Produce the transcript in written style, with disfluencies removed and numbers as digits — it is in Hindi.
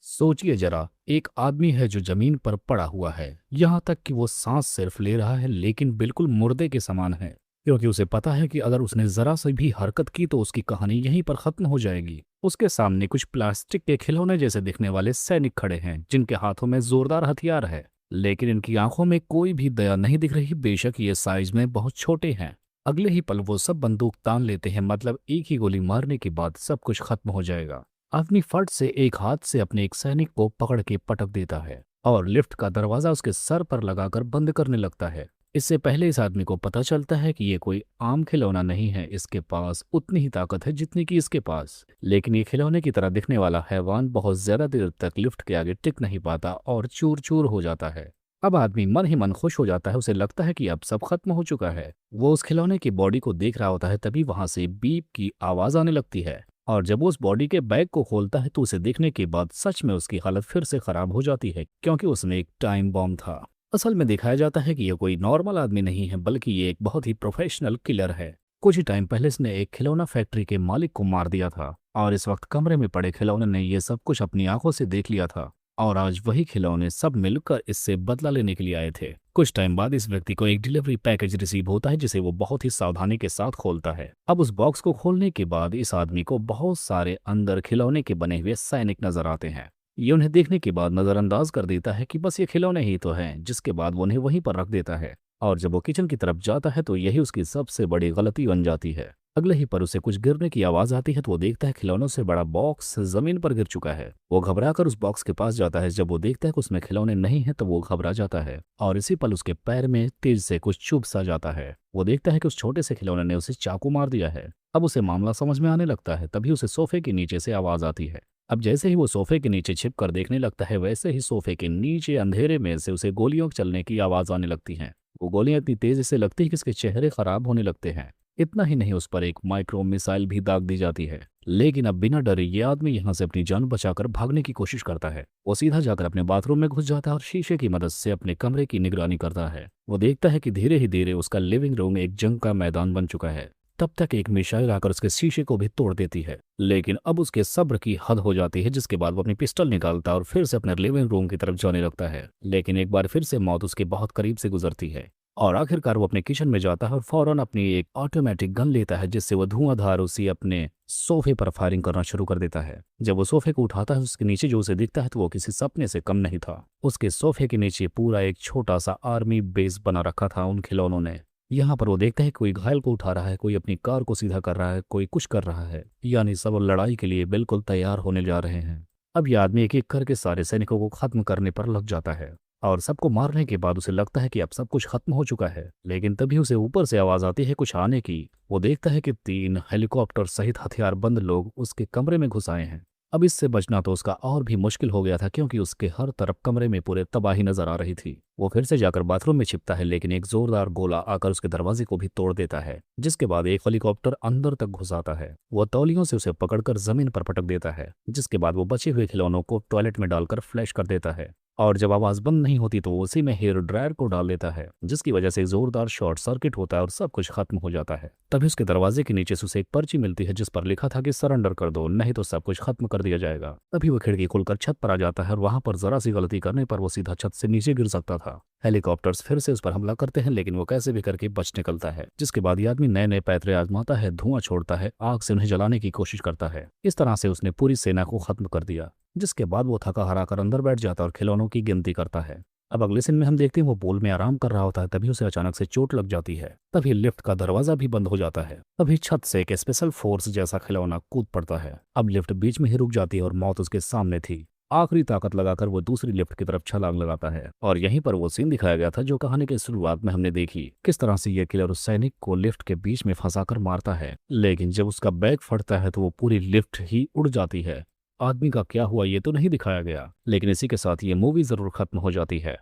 सोचिए जरा, एक आदमी है जो जमीन पर पड़ा हुआ है, यहाँ तक कि वो सांस सिर्फ ले रहा है लेकिन बिल्कुल मुर्दे के समान है। क्योंकि उसे पता है कि अगर उसने जरा सी भी हरकत की तो उसकी कहानी यहीं पर खत्म हो जाएगी। उसके सामने कुछ प्लास्टिक के खिलौने जैसे दिखने वाले सैनिक खड़े हैं जिनके हाथों में जोरदार हथियार है, लेकिन इनकी आंखों में कोई भी दया नहीं दिख रही, बेशक ये साइज में बहुत छोटे हैं। अगले ही पल वो सब बंदूक तान लेते हैं, मतलब एक ही गोली मारने के बाद सब कुछ खत्म हो जाएगा। आदमी फट से एक हाथ से अपने एक सैनिक को पकड़ के पटक देता है और लिफ्ट का दरवाजा उसके सर पर लगाकर बंद करने लगता है। इससे पहले इस आदमी को पता चलता है कि ये कोई आम खिलौना नहीं है, इसके पास उतनी ही ताकत है जितनी कि इसके पास। लेकिन ये खिलौने की तरह दिखने वाला हैवान बहुत ज्यादा देर तक लिफ्ट के आगे टिक नहीं पाता और चूर चूर हो जाता है। अब आदमी मन ही मन खुश हो जाता है, उसे लगता है कि अब सब खत्म हो चुका है। वो उस खिलौने की बॉडी को देख रहा होता है, तभी वहां से बीप की आवाज आने लगती है। और जब वो उस बॉडी के बैग को खोलता है तो उसे देखने के बाद सच में उसकी हालत फिर से खराब हो जाती है, क्योंकि उसमें एक टाइम बॉम्ब था। असल में दिखाया जाता है कि ये कोई नॉर्मल आदमी नहीं है, बल्कि ये एक बहुत ही प्रोफेशनल किलर है। कुछ ही टाइम पहले इसने एक खिलौना फैक्ट्री के मालिक को मार दिया था और इस वक्त कमरे में पड़े खिलौने ने ये सब कुछ अपनी आंखों से देख लिया था। और आज वही खिलौने सब मिलकर इससे बदला लेने के लिए आए थे। कुछ टाइम बाद इस व्यक्ति को एक डिलीवरी पैकेज रिसीव होता है, जिसे वो बहुत ही सावधानी के साथ खोलता है। अब उस बॉक्स को खोलने के बाद इस आदमी को बहुत सारे अंदर खिलौने के बने हुए सैनिक नजर आते हैं। ये उन्हें देखने के बाद नजरअंदाज कर देता है कि बस ये खिलौने ही तो हैं, जिसके बाद वो उन्हें वहीं पर रख देता है। और जब वो किचन की तरफ जाता है तो यही उसकी सबसे बड़ी गलती बन जाती है। अगले ही पर उसे कुछ गिरने की आवाज आती है तो वो देखता है खिलौनों से बड़ा बॉक्स जमीन पर गिर चुका है। वो घबराकर उस बॉक्स के पास जाता है। जब वो देखता है कि उसमें खिलौने नहीं है तो वो घबरा जाता है और इसी पल उसके पैर में तेज से कुछ चुभ सा जाता है। वो देखता है कि उस छोटे से खिलौने ने उसे चाकू मार दिया है। अब उसे मामला समझ में आने लगता है, तभी उसे सोफे के नीचे से आवाज आती है। अब जैसे ही वो सोफे के नीचे छिप कर देखने लगता है, वैसे ही सोफे के नीचे अंधेरे में से उसे गोलियों चलने की आवाज आने लगती है। वो गोलियां इतनी तेजी से लगती है कि उसके चेहरे खराब होने लगते हैं। इतना ही नहीं, उस पर एक माइक्रो मिसाइल भी दाग दी जाती है। लेकिन अब बिना डरे ये आदमी यहाँ से अपनी जान बचाकर भागने की कोशिश करता है। वो सीधा जाकर अपने बाथरूम में घुस जाता है और शीशे की मदद से अपने कमरे की निगरानी करता है। वो देखता है कि धीरे ही धीरे उसका लिविंग रूम एक जंग का मैदान बन चुका है। तब तक एक मिसाइल आकर उसके शीशे को भी तोड़ देती है, लेकिन अब उसके सब्र की हद हो जाती है, जिसके बाद वो अपनी पिस्टल निकालता है और फिर से अपने लिविंग रूम की तरफ जाने लगता है। लेकिन एक बार फिर से मौत उसके बहुत करीब से गुजरती है और आखिरकार वो अपने किचन में जाता है और फौरन अपनी एक ऑटोमेटिक गन लेता है, जिससे वो धुआंधार उसी अपने सोफे पर फायरिंग करना शुरू कर देता है। जब वो सोफे को उठाता है, उसके नीचे जो उसे दिखता है तो वो किसी सपने से कम नहीं था। उसके सोफे के नीचे पूरा एक छोटा सा आर्मी बेस बना रखा था उन खिलौनों ने। यहाँ पर वो देखता है कोई घायल को उठा रहा है, कोई अपनी कार को सीधा कर रहा है, कोई कुछ कर रहा है, यानी सब लड़ाई के लिए बिल्कुल तैयार होने जा रहे हैं। अब यह आदमी एक एक करके सारे सैनिकों को खत्म करने पर लग जाता है और सबको मारने के बाद उसे लगता है कि अब सब कुछ खत्म हो चुका है। लेकिन तभी उसे ऊपर से आवाज आती है कुछ आने की। वो देखता है कि 3 हेलीकॉप्टर सहित हथियारबंद लोग उसके कमरे में घुस आए हैं। अब इससे बचना तो उसका और भी मुश्किल हो गया था, क्योंकि उसके हर तरफ कमरे में पूरे तबाही नजर आ रही थी। वो फिर से जाकर बाथरूम में छिपता है, लेकिन एक जोरदार गोला आकर उसके दरवाजे को भी तोड़ देता है, जिसके बाद एक हेलीकॉप्टर अंदर तक घुस आता है। वो तौलियों से उसे पकड़कर जमीन पर पटक देता है, जिसके बाद वो बचे हुए खिलौनों को टॉयलेट में डालकर फ्लैश कर देता है। और जब आवाज बंद नहीं होती तो वो उसी में हेयर ड्रायर को डाल देता है, जिसकी वजह से जोरदार शॉर्ट सर्किट होता है और सब कुछ खत्म हो जाता है। तभी उसके दरवाजे के नीचे से उसे एक पर्ची मिलती है, जिस पर लिखा था कि सरेंडर कर दो, नहीं तो सब कुछ खत्म कर दिया जाएगा। तभी वो खिड़की खुलकर छत पर आ जाता है और वहां पर जरा सी गलती करने पर वो सीधा छत से नीचे गिर सकता था। हेलीकॉप्टर्स फिर से उस पर हमला करते हैं, लेकिन वो कैसे भी करके बच निकलता है। जिसके बाद ये आदमी नए नए पैतरे आजमाता है, धुआं छोड़ता है, आग से उन्हें जलाने की कोशिश करता है। इस तरह से उसने पूरी सेना को खत्म कर दिया। जिसके बाद वो थका हारा कर अंदर बैठ जाता और खिलौनों की गिनती करता है। अब अगले सीन में हम देखते हैं वो पूल में आराम कर रहा होता है, तभी उसे अचानक से चोट लग जाती है। तभी लिफ्ट का दरवाजा भी बंद हो जाता है। तभी छत से एक स्पेशल फोर्स जैसा खिलौना कूद पड़ता है। अब लिफ्ट बीच में ही रुक जाती है और मौत उसके सामने थी। आखिरी ताकत लगाकर वो दूसरी लिफ्ट की तरफ छलांग लगाता है और यहीं पर वो सीन दिखाया गया था जो कहानी के शुरुआत में हमने देखी, किस तरह से ये किलर उस सैनिक को लिफ्ट के बीच में फंसाकर मारता है। लेकिन जब उसका बैग फटता है तो वो पूरी लिफ्ट ही उड़ जाती है। आदमी का क्या हुआ ये तो नहीं दिखाया गया, लेकिन इसी के साथ ये मूवी जरूर खत्म हो जाती है।